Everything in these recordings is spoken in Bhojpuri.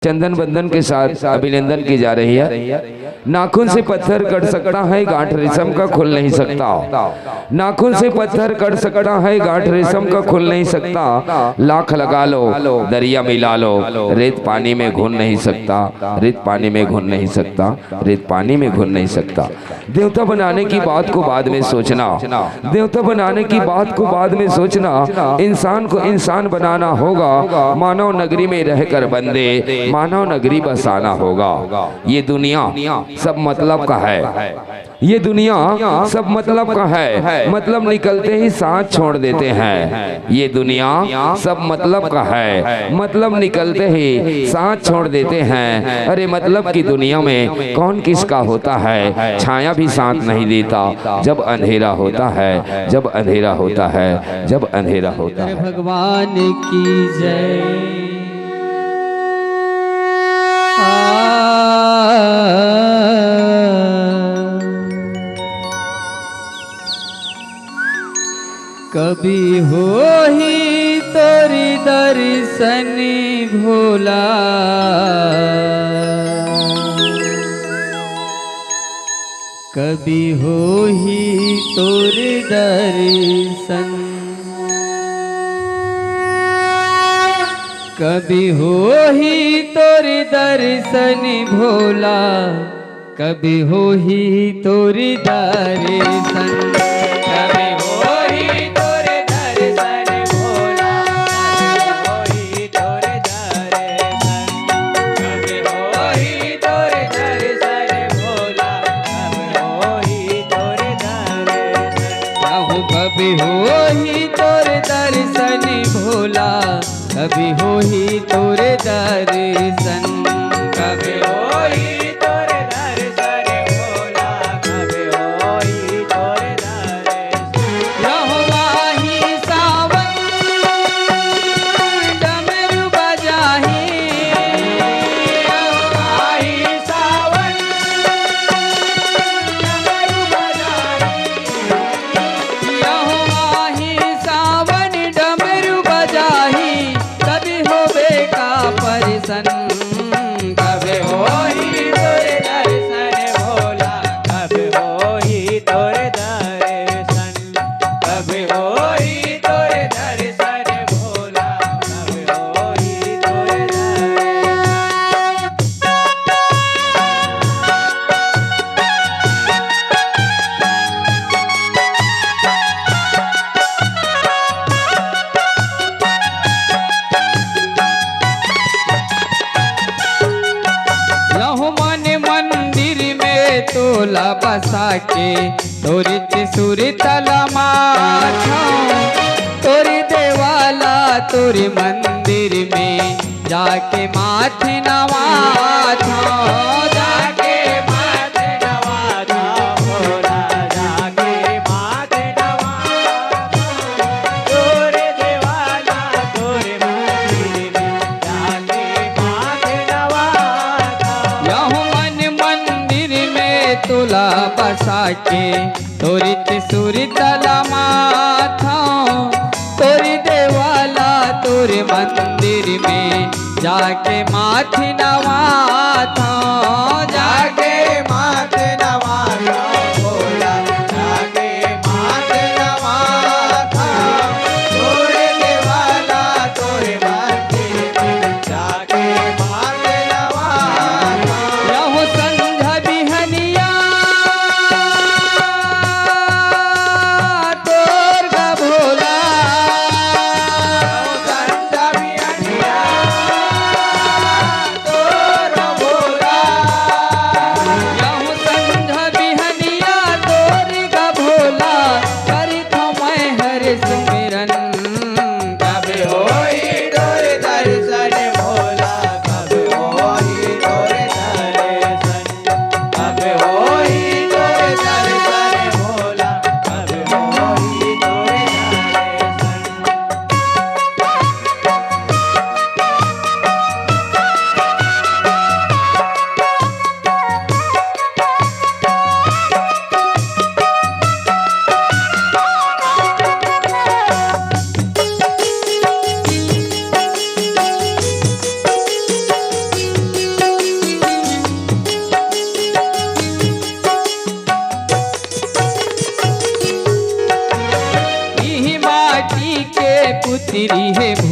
चंदन बंदन के साथ अभिनंदन की जा रही है। नाखून से पत्थर कट सकता है, गांठ रेशम का खुल नहीं सकता। नाखून से पत्थर कट सकता है, गांठ रेशम का खुल नहीं सकता। लाख लगा लो, दरिया मिला लो, रेत पानी में घुल नहीं सकता। रेत पानी में घुल नहीं सकता। रेत पानी में घुल नहीं सकता। देवता बनाने की बात को बाद में सोचना, देवता बनाने की बात को बाद में सोचना। इंसान को इंसान बनाना होगा, मानव नगरी में रहकर बंदे मानव नगरी बसाना होगा। ये दुनिया सब मतलब का है, ये दुनिया सब मतलब का है। मतलब निकलते ही साथ छोड़ देते हैं। ये दुनिया सब मतलब का है, मतलब निकलते ही साथ छोड़ देते हैं। अरे मतलब की दुनिया में कौन किसका होता है। छाया भी साथ नहीं देता जब अंधेरा होता है, जब अंधेरा होता है, जब अंधेरा होता है। भगवान की जय। कभी हो ही तोरी दर्शन भोला, कभी हो ही तोरे दर्शन, कभी हो ही तोरे दर्शन भोला, कभी हो ही तोरे दर्शन, कभी हो ही तोरे दर्शन भोला, कभी हो ही तोरे दर्शन, कभी हो ही तोरे दर्शन भोला, कभी हो ही तोरे दर्शन, कभी हो ही तोरे दर्शन भोला, कभी हो ही तोरे दर्शन, कभी हो ही तोरे दर्शन भोला, कभी हो ही तोरे दर्शन। रहुआही सावन डमरू बजाही, रहुआही सावन डमरू बजाही, रहुआही सावन डमरू बजाही, कभी होवे का परिसन, कभी हो ही तोरे दर्शन भोला, कभी हो ही तोरे दर्शन, कभी हो ही तोरे दर्शन भोला, कभी हो ही तोरे दर्शन। लहु मन मंदिर में तोला बसा के, तोरी त्रिशूरी तला माथा, तोरी देवाला तोरी मंदिर में जाके माथे नवाथा, जाके माथे नवाथा भोला, जाके माथे नवाथा, तोरे देवाला तोरे मंदिर में जाके माथे नवाथा। यहु मन मंदिर में तुला बसा के, तोरी त्रिशूरी तला माथा, तोरी देवाला तोरे मंदिर में जाके माथे नवाथा, जाके माथे नवाथा भोला, जाके माथे नवाथा, तोरे देवाला तोरे मंदिर में जाके माथे नवाथा। रहो संध्या बिहनिया तोर गा भोला, रहो संध्या बिहनिया तोर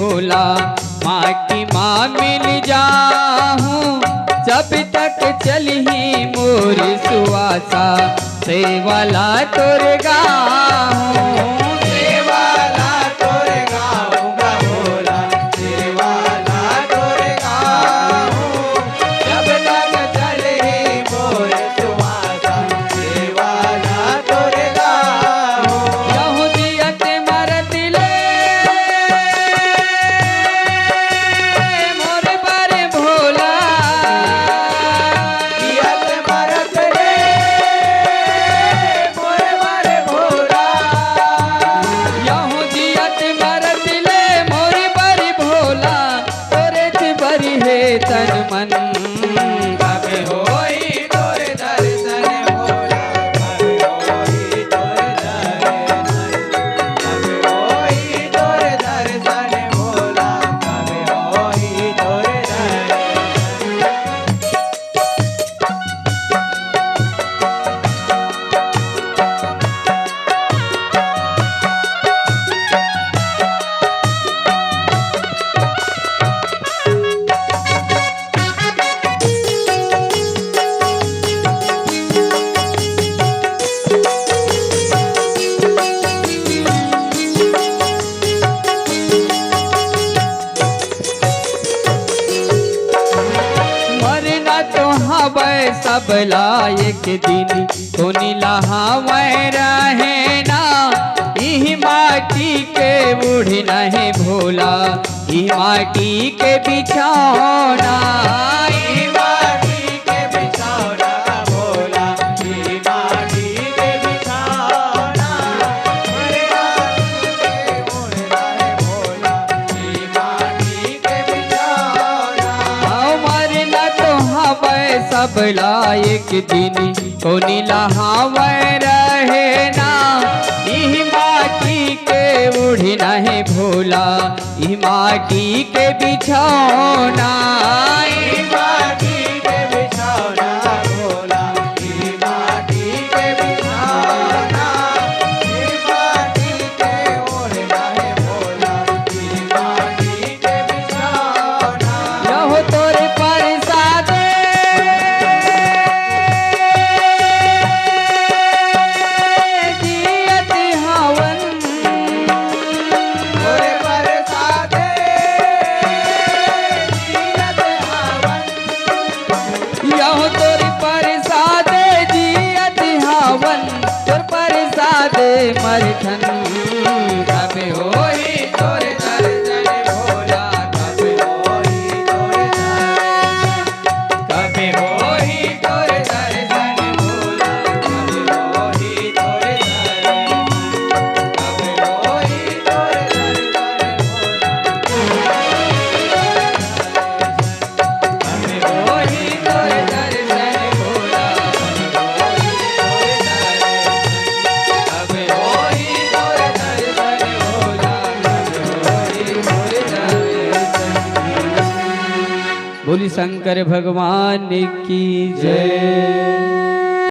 भोला माटी माँ मिल जाऊं जब तक चलही मोर सुआसा सेवाला तोर गाऊं सेवाला तोर गाऊंगा भोला सेवाला तोर गाऊं जब तक चलही मोर सुआसा सेवाला तोर गाऊं यहूदियत मरत ले मोर पर भोला जियत मरत रे मोर बर भोला यहूदियत मरत ले मोर पर भोला तोरे से बरी है तन मन कब होई तोर दर्शन भोला कब होई तोर दर्शन कब होई तोर दर्शन भोला कब होई तोर दर्शन मरना तो हवे सब लायक दिन तो निलहावे रहे ना इही माटी के बूढ़ नहीं भोला ई माटी के बिछौना ई माटी के बिछौना भोला ई माटी के बिछौना मरे के मुड़ना है भोला ई माटी के बिछौना मरना तो हवे सब लायक दिन तो निलहावे रहे ना इही माटी के बूढ़ नहीं भोला ई माटी के बिछौना ई माटी के बिछौना भोला ई माटी के बिछौना ई माटी के मुड़ना है भोला ई माटी के बिछौना रहो तोरे प्रसाद जियत हवन तोरे बरसाते जियत हवन रहो तोरे प्रसाद जियत हवन तोर प्रसाद मरखन कब होई तोर दर्शन भोला कब होई तोर दर्शन कब होई तोर दर्शन भोला कब होई तोर दर्शन कब होई तोर दर्शन भोला कब होई तोर दर्शन भोला कब होई तोर दर्शन भोला कब होई तोर दर्शन बोली शंकर भगवान की जय।